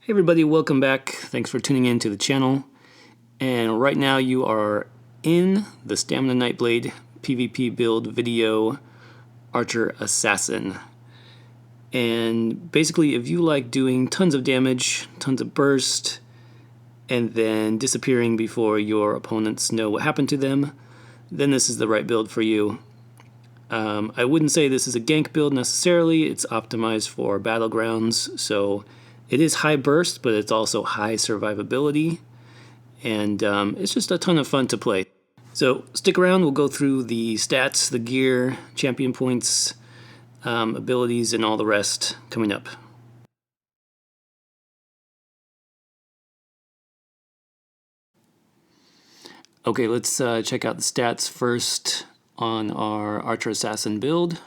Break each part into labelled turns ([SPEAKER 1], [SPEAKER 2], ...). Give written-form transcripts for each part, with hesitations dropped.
[SPEAKER 1] Hey everybody, welcome back. Thanks for tuning in to the channel. And right now you are in the Stamina Nightblade PVP build video Archer Assassin. And basically if you like doing tons of damage, tons of burst, and then disappearing before your opponents know what happened to them, then this is the right build for you. I wouldn't say this is a gank build necessarily. It's optimized for battlegrounds, so it is high burst, but it's also high survivability, and it's just a ton of fun to play. So stick around, we'll go through the stats, the gear, champion points, abilities, and all the rest coming up. Okay, let's check out the stats first on our Archer Assassin build.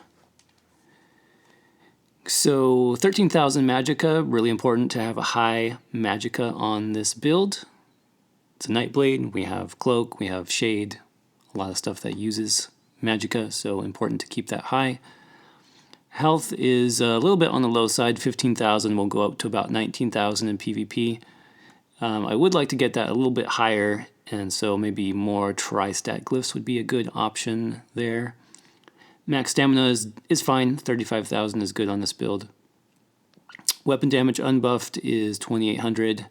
[SPEAKER 1] So 13,000 magicka, really important to have a high magicka on this build. It's a Nightblade, we have Cloak, we have Shade, a lot of stuff that uses magicka, so important to keep that high. Health is a little bit on the low side, 15,000 will go up to about 19,000 in PvP. I would like to get that a little bit higher, and so maybe more tri-stat glyphs would be a good option there. Max stamina is fine, 35,000 is good on this build. Weapon damage unbuffed is 2,800.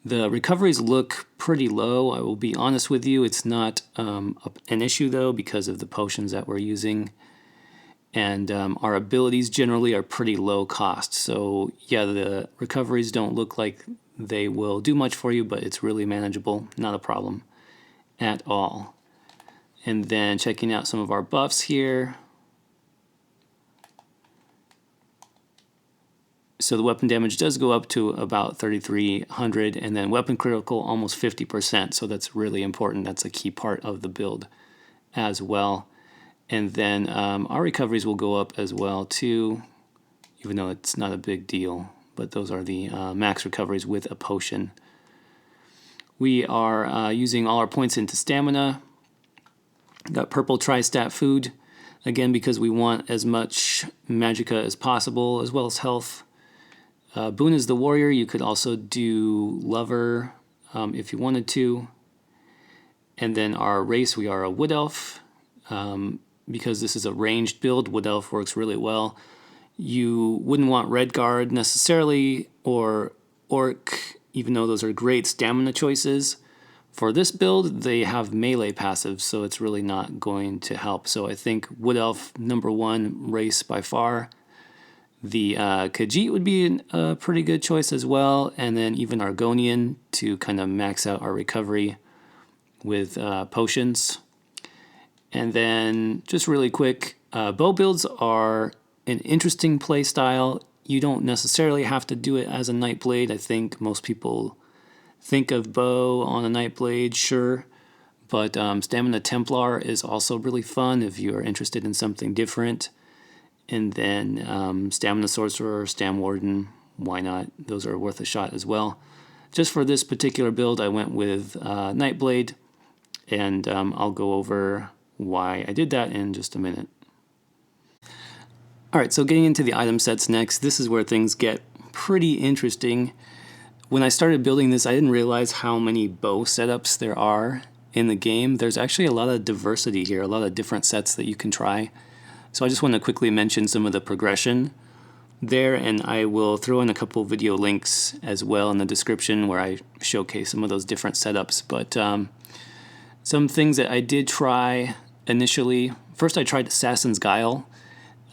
[SPEAKER 1] The recoveries look pretty low, I will be honest with you. It's not an issue though because of the potions that we're using. And our abilities generally are pretty low cost. So yeah, the recoveries don't look like they will do much for you, but it's really manageable, not a problem at all. And then checking out some of our buffs here. So the weapon damage does go up to about 3,300, and then weapon critical almost 50%, so that's really important. That's a key part of the build as well. And then our recoveries will go up as well too, even though it's not a big deal, but those are the max recoveries with a potion. We are using all our points into stamina. Got purple tri-stat food, again because we want as much magicka as possible, as well as health. Boon is the warrior. You could also do lover if you wanted to. And then our race, we are a wood elf. Because this is a ranged build, wood elf works really well. You wouldn't want red guard necessarily, or orc, even though those are great stamina choices. For this build, they have melee passives, so it's really not going to help. So I think Wood Elf, #1 race by far. The Khajiit would be a pretty good choice as well, and then even Argonian to kind of max out our recovery with potions. And then just really quick, bow builds are an interesting play style. You don't necessarily have to do it as a Nightblade. I think most people think of bow on a Nightblade, sure, but Stamina Templar is also really fun if you're interested in something different. And then Stamina Sorcerer, Stam Warden, why not? Those are worth a shot as well. Just for this particular build, I went with Nightblade, and I'll go over why I did that in just a minute. Alright, so getting into the item sets next, this is where things get pretty interesting. When I started building this, I didn't realize how many bow setups there are in the game. There's actually a lot of diversity here, a lot of different sets that you can try. So I just want to quickly mention some of the progression there, and I will throw in a couple video links as well in the description where I showcase some of those different setups. But some things that I did try initially, first I tried Assassin's Guile.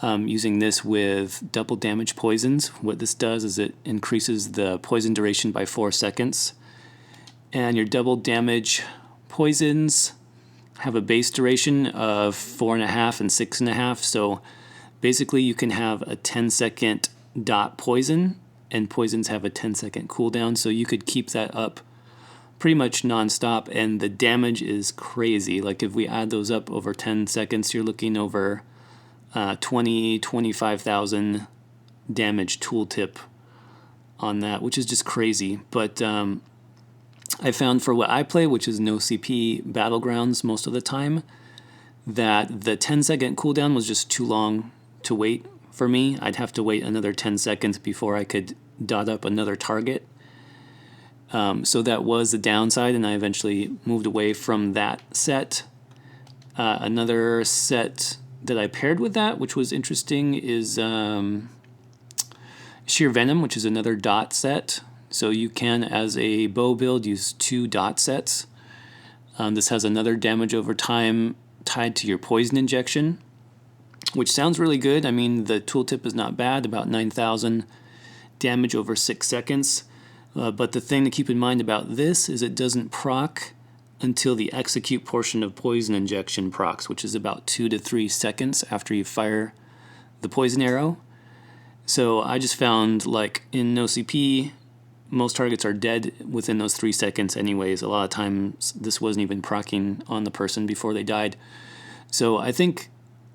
[SPEAKER 1] Using this with double damage poisons. What this does is it increases the poison duration by 4 seconds. And your double damage poisons have a base duration of 4.5 and 6.5. So basically you can have a 10-second dot poison, and poisons have a 10-second cooldown. So you could keep that up pretty much non-stop, and the damage is crazy. Like if we add those up over 10 seconds, you're looking over 25,000 damage tooltip on that, which is just crazy. But I found for what I play, which is no CP battlegrounds most of the time, that the 10-second cooldown was just too long to wait for me. I'd have to wait another 10 seconds before I could dot up another target. So that was the downside, and I eventually moved away from that set. Another set that I paired with that, which was interesting, is Sheer Venom, which is another dot set. So you can, as a bow build, use 2 dot sets. This has another damage over time tied to your poison injection, which sounds really good. I mean, the tooltip is not bad, about 9,000 damage over 6 seconds. But the thing to keep in mind about this is it doesn't proc until the execute portion of poison injection procs, which is about 2 to 3 seconds after you fire the poison arrow. So I just found, like, in no CP, most targets are dead within those 3 seconds anyways. A lot of times this wasn't even proccing on the person before they died. So I think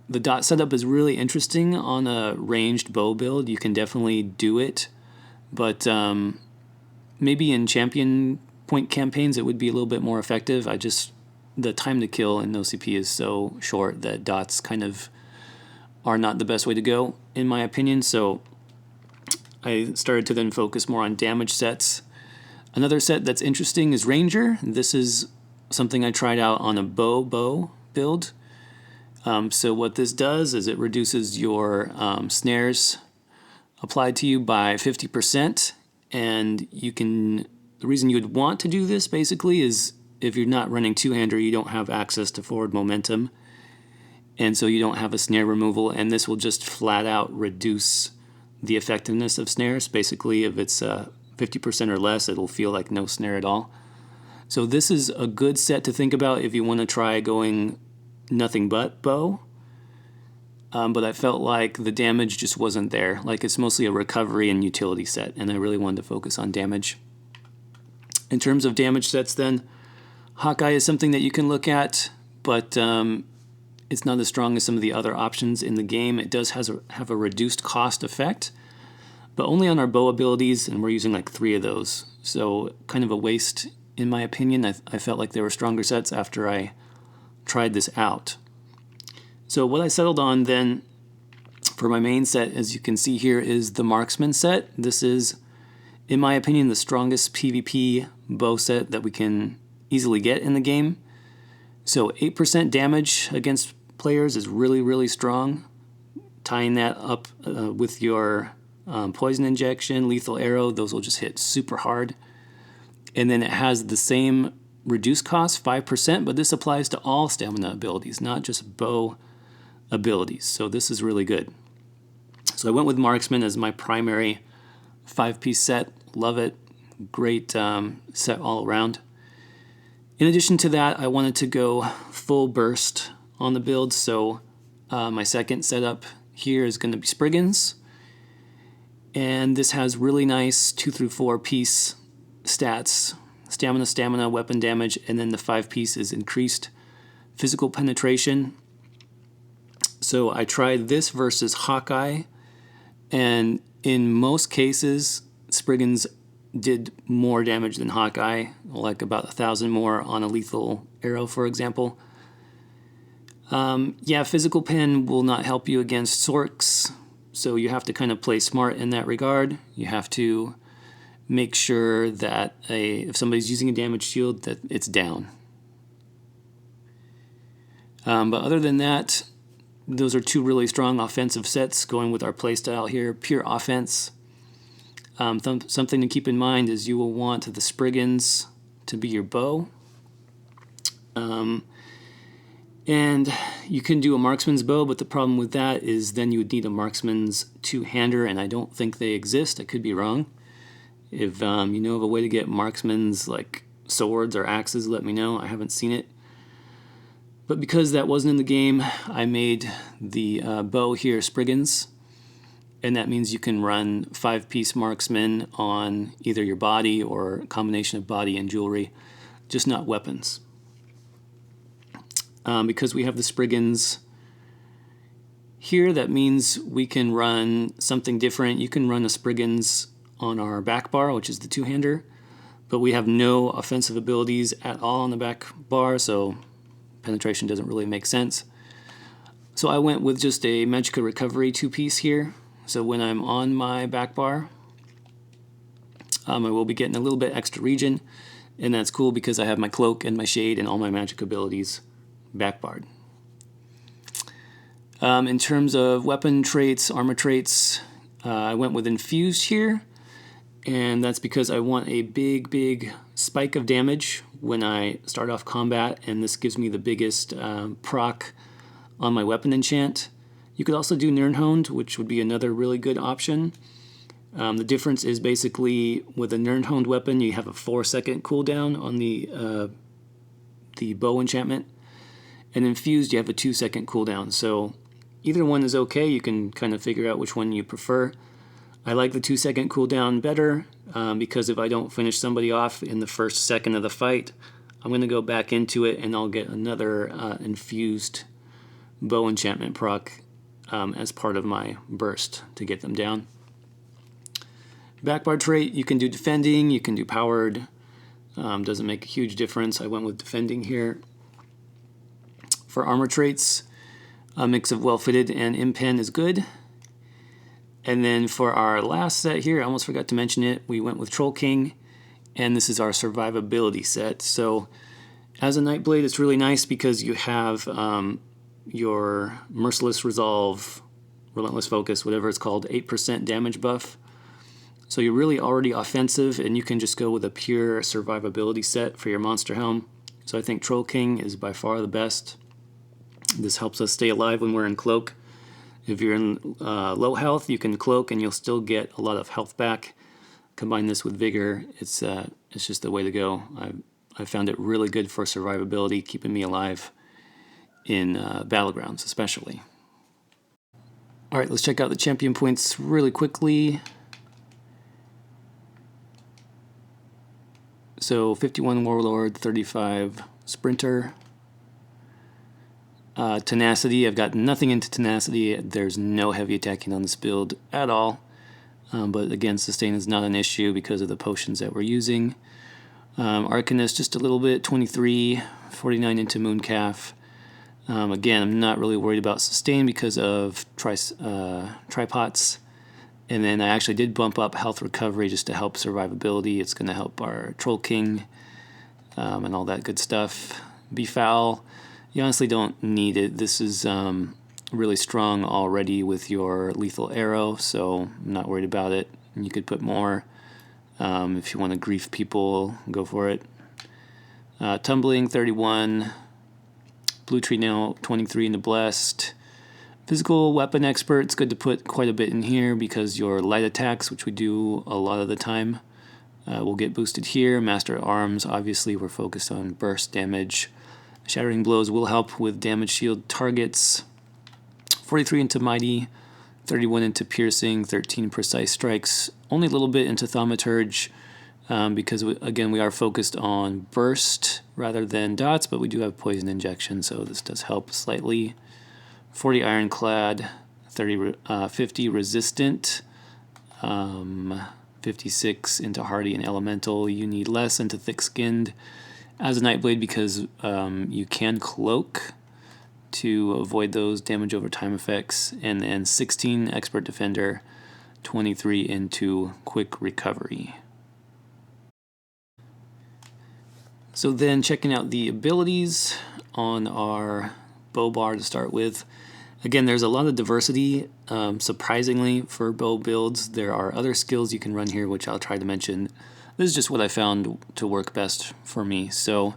[SPEAKER 1] the dot setup is really interesting on a ranged bow build. You can definitely do it, but maybe in champion point campaigns it would be a little bit more effective. The time to kill in no CP is so short that dots kind of are not the best way to go, in my opinion. So I started to then focus more on damage sets. Another set that's interesting is Ranger. This is something I tried out on a bow build. So what this does is it reduces your snares applied to you by 50%, and the reason you would want to do this basically is if you're not running two-hander, you don't have access to forward momentum, and so you don't have a snare removal, and this will just flat out reduce the effectiveness of snares. Basically, if it's 50% or less, it'll feel like no snare at all. So this is a good set to think about if you want to try going nothing but bow. But I felt like the damage just wasn't there. Like, it's mostly a recovery and utility set, and I really wanted to focus on damage. In terms of damage sets then, Hawkeye is something that you can look at, but it's not as strong as some of the other options in the game. It does have a reduced cost effect, but only on our bow abilities, and we're using like 3 of those. So kind of a waste, in my opinion. I felt like there were stronger sets after I tried this out. So what I settled on then for my main set, as you can see here, is the Marksman set. This is, in my opinion, the strongest PvP bow set that we can easily get in the game. So 8% damage against players is really, really strong. Tying that up with your poison injection, lethal arrow, those will just hit super hard. And then it has the same reduced cost, 5%, but this applies to all stamina abilities, not just bow abilities. So this is really good. So I went with Marksman as my primary 5-piece set. Love it. Great set all around. In addition to that, I wanted to go full burst on the build. So my second setup here is going to be Spriggans. And this has really nice 2 through 4 piece stats. Stamina, weapon damage, and then the 5-piece is increased physical penetration. So I tried this versus Hawkeye, and in most cases, Spriggans did more damage than Hawkeye, like about 1,000 more on a lethal arrow, for example. Physical pen will not help you against Sorks, so you have to kind of play smart in that regard. You have to make sure that if somebody's using a damage shield, that it's down. But other than that, those are 2 really strong offensive sets going with our playstyle here. Pure offense. Something to keep in mind is you will want the Spriggans to be your bow. And you can do a marksman's bow, but the problem with that is then you would need a marksman's two-hander, and I don't think they exist. I could be wrong. If you know of a way to get marksman's like swords or axes, let me know. I haven't seen it. But because that wasn't in the game, I made the bow here Spriggans, and that means you can run 5-piece marksman on either your body or a combination of body and jewelry, just not weapons. Because we have the Spriggans here, that means we can run something different. You can run a Spriggans on our back bar, which is the two-hander, but we have no offensive abilities at all on the back bar, so penetration doesn't really make sense. So I went with just a Magicka Recovery 2-piece here. So when I'm on my back bar, I will be getting a little bit extra regen, and that's cool because I have my cloak and my shade and all my magic abilities backbarred. In terms of weapon traits, armor traits, I went with infused here, and that's because I want a big spike of damage when I start off combat, and this gives me the biggest proc on my weapon enchant. You could also do Nirnhoned, which would be another really good option. The difference is basically with a Nirnhoned weapon, you have a 4-second cooldown on the bow enchantment, and infused you have a 2-second cooldown. So either one is okay. You can kind of figure out which one you prefer. I like the 2-second cooldown better because if I don't finish somebody off in the first second of the fight, I'm going to go back into it and I'll get another infused bow enchantment proc as part of my burst to get them down. Backbar trait, you can do defending, you can do powered. Doesn't make a huge difference. I went with defending here. For armor traits, a mix of well-fitted and impen is good. And then for our last set here, I almost forgot to mention it, we went with Troll King, and this is our survivability set. So as a Nightblade, it's really nice because you have your Merciless Resolve, Relentless Focus, whatever it's called, 8% damage buff. So you're really already offensive, and you can just go with a pure survivability set for your monster helm. So I think Troll King is by far the best. This helps us stay alive when we're in cloak. If you're in low health, you can cloak and you'll still get a lot of health back. Combine this with vigor, it's just the way to go. I found it really good for survivability, keeping me alive in battlegrounds especially. All right, let's check out the champion points really quickly. So 51 Warlord, 35 Sprinter. Tenacity, I've got nothing into Tenacity. There's no heavy attacking on this build at all. But again, Sustain is not an issue because of the potions that we're using. Arcanist, just a little bit, 23, 49 into Mooncalf. Again, I'm not really worried about Sustain because of Tripots. And then I actually did bump up Health Recovery just to help survivability. It's going to help our Troll King and all that good stuff. Befoul, you honestly don't need it. This is really strong already with your Lethal Arrow, so I'm not worried about it. And you could put more if you want to grief people, go for it. Tumbling, 31. Blue Tree Nail, 23 into Blessed. Physical Weapon Expert, it's good to put quite a bit in here because your light attacks, which we do a lot of the time, will get boosted here. Master at Arms, obviously we're focused on burst damage. Shattering Blows will help with damage shield targets. 43 into Mighty, 31 into Piercing, 13 Precise Strikes, only a little bit into Thaumaturge because, again, we are focused on burst rather than dots, but we do have Poison Injection, so this does help slightly. 40 Ironclad, 50 Resistant, 56 into Hardy and Elemental. You need less into Thick Skinned as a Nightblade because you can cloak to avoid those damage over time effects. And then 16 Expert Defender, 23 into Quick Recovery. So then checking out the abilities on our bow bar to start with. Again, there's a lot of diversity, surprisingly, for bow builds. There are other skills you can run here, which I'll try to mention. This is just what I found to work best for me. So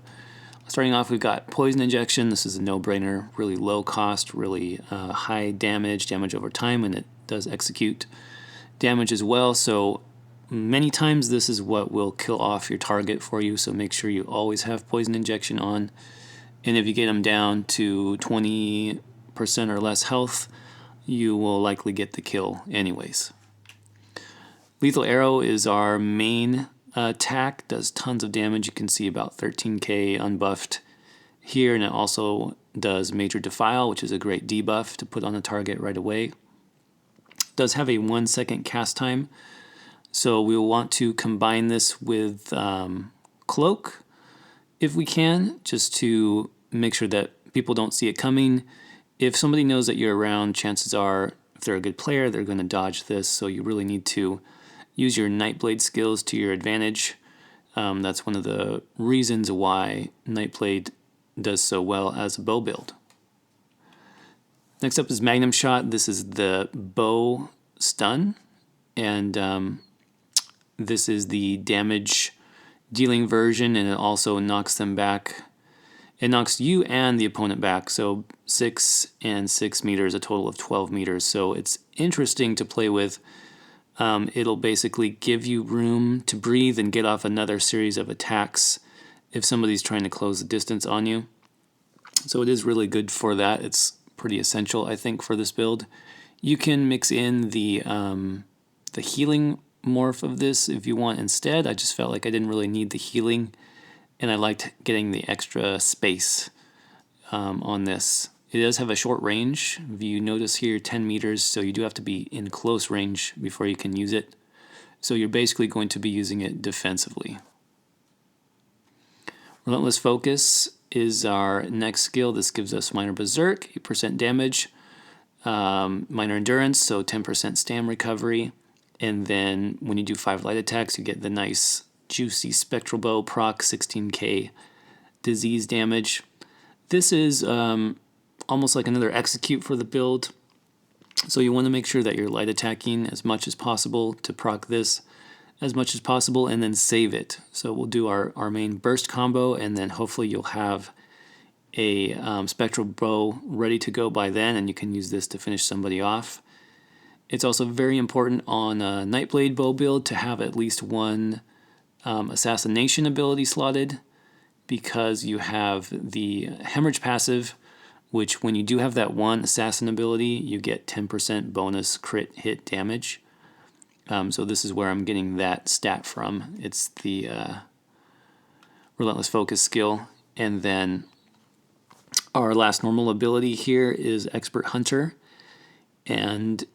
[SPEAKER 1] starting off, we've got Poison Injection. This is a no-brainer, really low cost, really high damage over time, and it does execute damage as well. So many times this is what will kill off your target for you, so make sure you always have Poison Injection on. And if you get them down to 20% or less health, you will likely get the kill anyways. Lethal Arrow is our main attack, does tons of damage. You can see about 13k unbuffed here, and it also does Major Defile, which is a great debuff to put on a target right away. It does have a 1-second cast time, so we will want to combine this with Cloak if we can, just to make sure that people don't see it coming. If somebody knows that you're around, chances are, if they're a good player, they're going to dodge this, so you really need to use your Nightblade skills to your advantage. That's one of the reasons why Nightblade does so well as a bow build. Next up is Magnum Shot. This is the bow stun, and this is the damage dealing version, and it also knocks them back. It knocks you and the opponent back, so 6 and 6 meters, a total of 12 meters. So it's interesting to play with. It'll basically give you room to breathe and get off another series of attacks if somebody's trying to close the distance on you. So it is really good for that. It's pretty essential, I think, for this build. You can mix in the healing morph of this if you want instead. I just felt like I didn't really need the healing, and I liked getting the extra space on this. It does have a short range. If you notice here, 10 meters, so you do have to be in close range before you can use it. So you're basically going to be using it defensively. Relentless Focus is our next skill. This gives us Minor Berserk, 8% damage, Minor Endurance, so 10% stam recovery, and then when you do 5 light attacks, you get the nice juicy Spectral Bow proc 16k disease damage. This is almost like another execute for the build, so you want to make sure that you're light attacking as much as possible to proc this as much as possible, and then save it. So we'll do our main burst combo, and then hopefully you'll have a Spectral Bow ready to go by then, and you can use this to finish somebody off. It's also very important on a Nightblade bow build to have at least one assassination ability slotted, because you have the hemorrhage passive, which when you do have that one assassin ability, you get 10% bonus crit hit damage. So this is where I'm getting that stat from. It's the Relentless Focus skill. And then our last normal ability here is Expert Hunter. And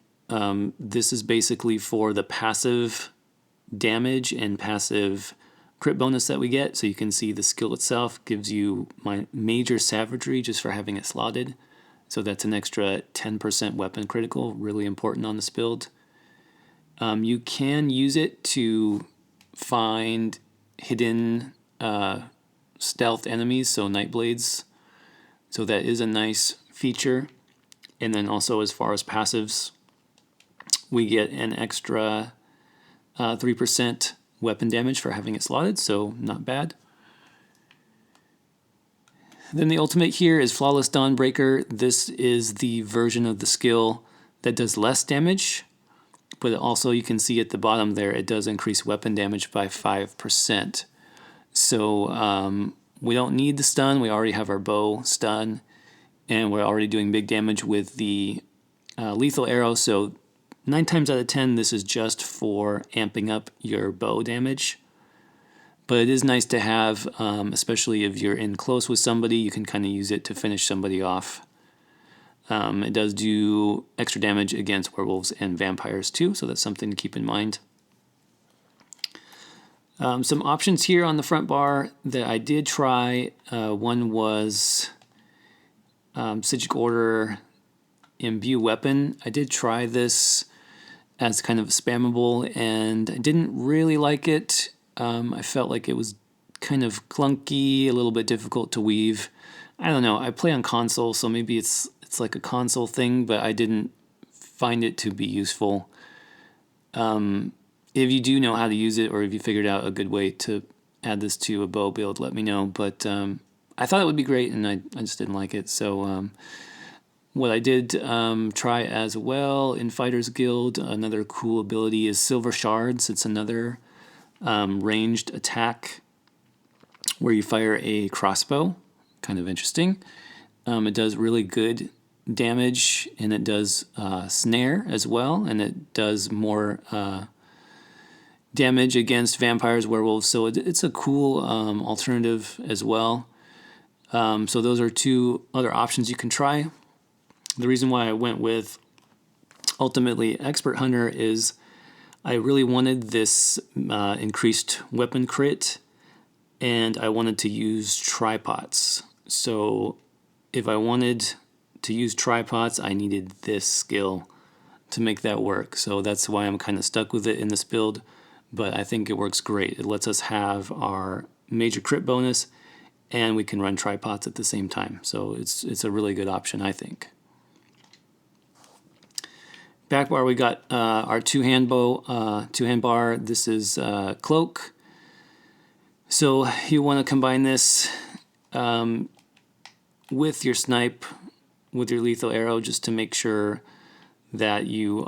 [SPEAKER 1] this is basically for the passive damage and passive crit bonus that we get. So you can see the skill itself gives you my major savagery just for having it slotted. So that's an extra 10% weapon critical, really important on this build. You can use it to find hidden stealth enemies, so Nightblades. So that is a nice feature. And then also as far as passives, we get an extra 3% weapon damage for having it slotted, so not bad. Then the ultimate here is Flawless Dawnbreaker. This is the version of the skill that does less damage, but also you can see at the bottom there it does increase weapon damage by 5%. So we don't need the stun. We already have our bow stun, and we're already doing big damage with the lethal arrow. So 9 times out of 10, this is just for amping up your bow damage. But it is nice to have, especially if you're in close with somebody, you can kind of use it to finish somebody off. It does do extra damage against werewolves and vampires too, so that's something to keep in mind. Some options here on the front bar that I did try. One was Psijic Order Imbue Weapon. I did try this as kind of spammable, and I didn't really like it. I felt like it was kind of clunky, a little bit difficult to weave. I don't know. I play on console, so maybe it's like a console thing, but I didn't find it to be useful. If you do know how to use it, or if you figured out a good way to add this to a bow build, let me know. But I thought it would be great, and I just didn't like it. So what I did try as well in Fighters Guild, another cool ability is Silver Shards. It's another ranged attack where you fire a crossbow. Kind of interesting. It does really good damage, and it does snare as well, and it does more damage against vampires, werewolves, so it's a cool alternative as well. So those are 2 other options you can try. The reason why I went with ultimately Expert Hunter is I really wanted this increased weapon crit, and I wanted to use tripods. So if I wanted to use tripods, I needed this skill to make that work. So that's why I'm kind of stuck with it in this build, but I think it works great. It lets us have our major crit bonus, and we can run tripods at the same time. So it's a really good option, I think. Back bar, we got our two-hand bar. This is cloak. So you want to combine this with your snipe, with your lethal arrow, just to make sure that you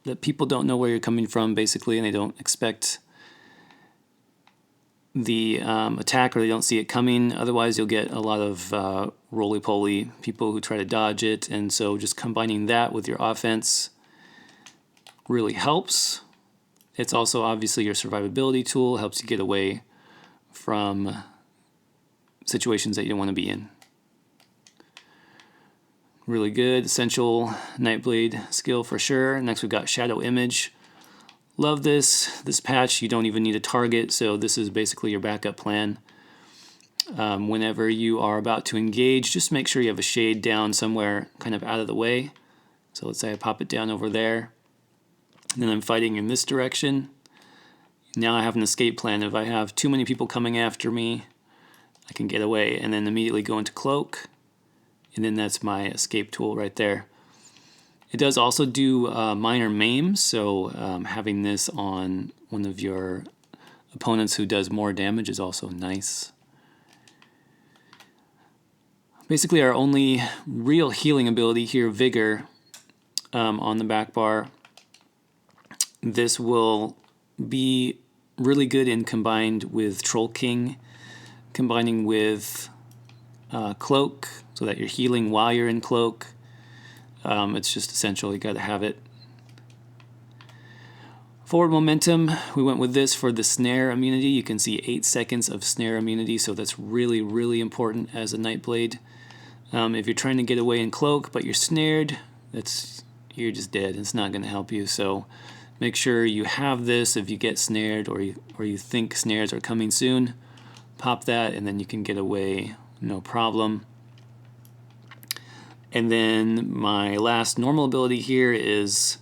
[SPEAKER 1] that people don't know where you're coming from, basically, and they don't expect the attack, or they don't see it coming. Otherwise, you'll get a lot of roly-poly people who try to dodge it, and so just combining that with your offense really helps. It's also obviously your survivability tool, helps you get away from situations that you don't want to be in. Really good, essential Nightblade skill for sure. Next we've got Shadow Image. Love this patch. You don't even need a target, so this is basically your backup plan. Whenever you are about to engage, just make sure you have a shade down somewhere kind of out of the way. So let's say I pop it down over there, and then I'm fighting in this direction. Now I have an escape plan. If I have too many people coming after me, I can get away and then immediately go into cloak, and then that's my escape tool right there. It does also do minor maims, so having this on one of your opponents who does more damage is also nice. Basically, our only real healing ability here, Vigor, on the back bar. This will be really good in combined with Troll King, combining with Cloak, so that you're healing while you're in Cloak. It's just essential, you got to have it. Forward momentum, we went with this for the snare immunity. You can see 8 seconds of snare immunity, so that's really, really important as a Nightblade. If you're trying to get away in Cloak, but you're snared, you're just dead. It's not going to help you, so make sure you have this if you get snared or you think snares are coming soon. Pop that, and then you can get away, no problem. And then my last normal ability here is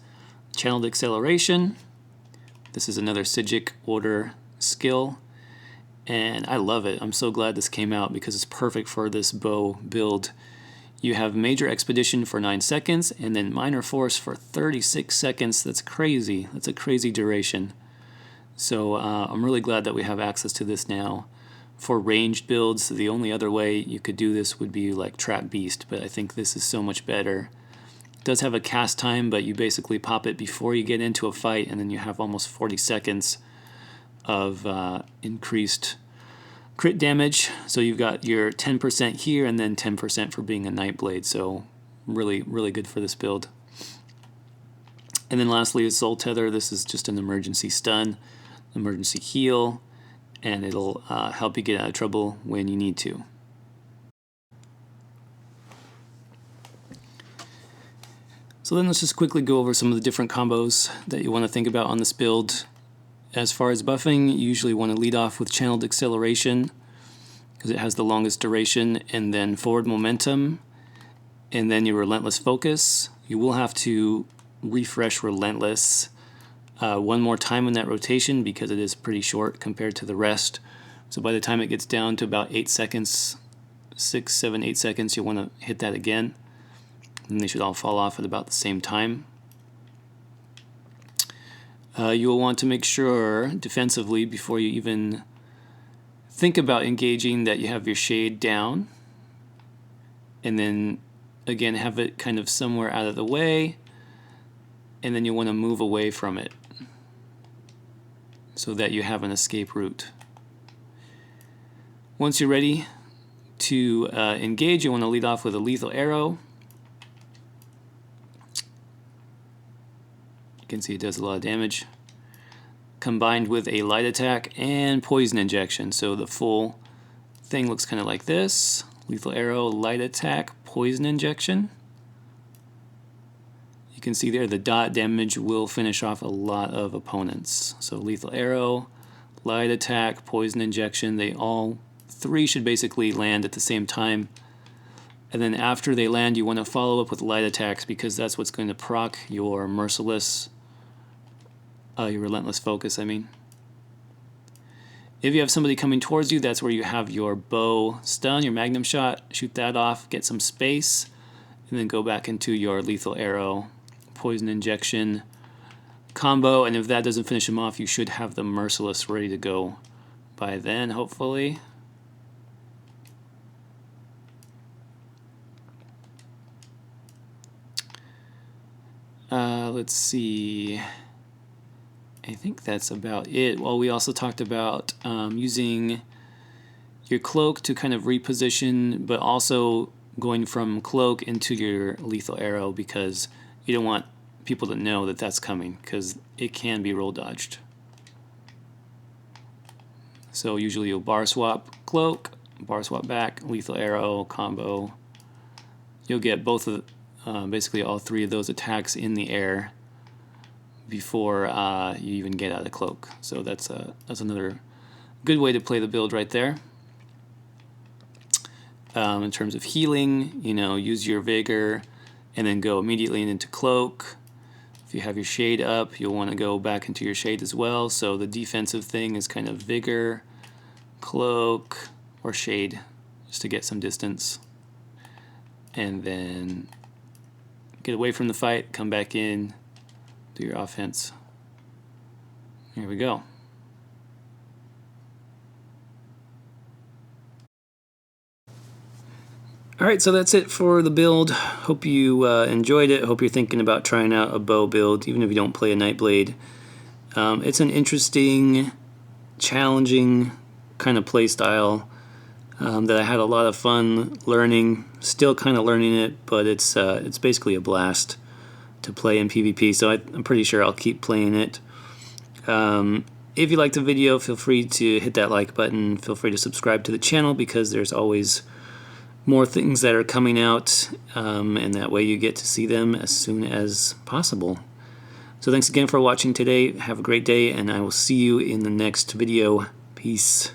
[SPEAKER 1] Channeled Acceleration. This is another Psijic Order skill, and I love it. I'm so glad this came out because it's perfect for this bow build. You have Major Expedition for 9 seconds, and then Minor Force for 36 seconds. That's crazy. That's a crazy duration. So I'm really glad that we have access to this now. For ranged builds, the only other way you could do this would be like Trap Beast, but I think this is so much better. It does have a cast time, but you basically pop it before you get into a fight, and then you have almost 40 seconds of increased crit damage. So you've got your 10% here, and then 10% for being a Nightblade, so really, really good for this build. And then lastly is Soul Tether. This is just an emergency stun, emergency heal, and it'll help you get out of trouble when you need to. So then let's just quickly go over some of the different combos that you want to think about on this build. As far as buffing, you usually want to lead off with Channeled Acceleration because it has the longest duration, and then Forward Momentum, and then your Relentless Focus. You will have to refresh Relentless one more time in that rotation because it is pretty short compared to the rest. So by the time it gets down to about 8 seconds, 6, 7, 8 seconds, you'll want to hit that again. And they should all fall off at about the same time. You will want to make sure defensively before you even think about engaging that you have your shade down. And then again have it kind of somewhere out of the way. And then you want to move away from it so that you have an escape route. Once you're ready to engage, you want to lead off with a Lethal Arrow. You can see it does a lot of damage. Combined with a Light Attack and Poison Injection. So the full thing looks kind of like this. Lethal Arrow, Light Attack, Poison Injection. You can see there the dot damage will finish off a lot of opponents. So Lethal Arrow, Light Attack, Poison Injection, they all three should basically land at the same time. And then after they land, you want to follow up with light attacks because that's what's going to proc your merciless, your relentless focus, I mean. If you have somebody coming towards you, that's where you have your bow stun, your magnum shot, shoot that off, get some space, and then go back into your lethal arrow, poison injection combo, and if that doesn't finish him off, you should have the merciless ready to go by then, hopefully. Let's see. I think that's about it. Well, we also talked about using your cloak to kind of reposition, but also going from cloak into your lethal arrow because you don't want people to know that that's coming because it can be roll dodged. So usually you'll bar swap cloak, bar swap back, lethal arrow, combo. You'll get both of basically all three of those attacks in the air before you even get out of the cloak. So that's another good way to play the build right there. In terms of healing, use your vigor and then go immediately into cloak. If you have your shade up, you'll want to go back into your shade as well. So the defensive thing is kind of vigor, cloak, or shade, just to get some distance. And then get away from the fight, come back in, do your offense. Here we go. Alright, so that's it for the build. Hope you enjoyed it. Hope you're thinking about trying out a bow build, even if you don't play a Nightblade. It's an interesting, challenging kind of play style that I had a lot of fun learning. Still kind of learning it, but it's basically a blast to play in PvP, so I'm pretty sure I'll keep playing it. If you liked the video, feel free to hit that like button. Feel free to subscribe to the channel because there's always more things that are coming out, and that way you get to see them as soon as possible. So thanks again for watching today. Have a great day, and I will see you in the next video. Peace.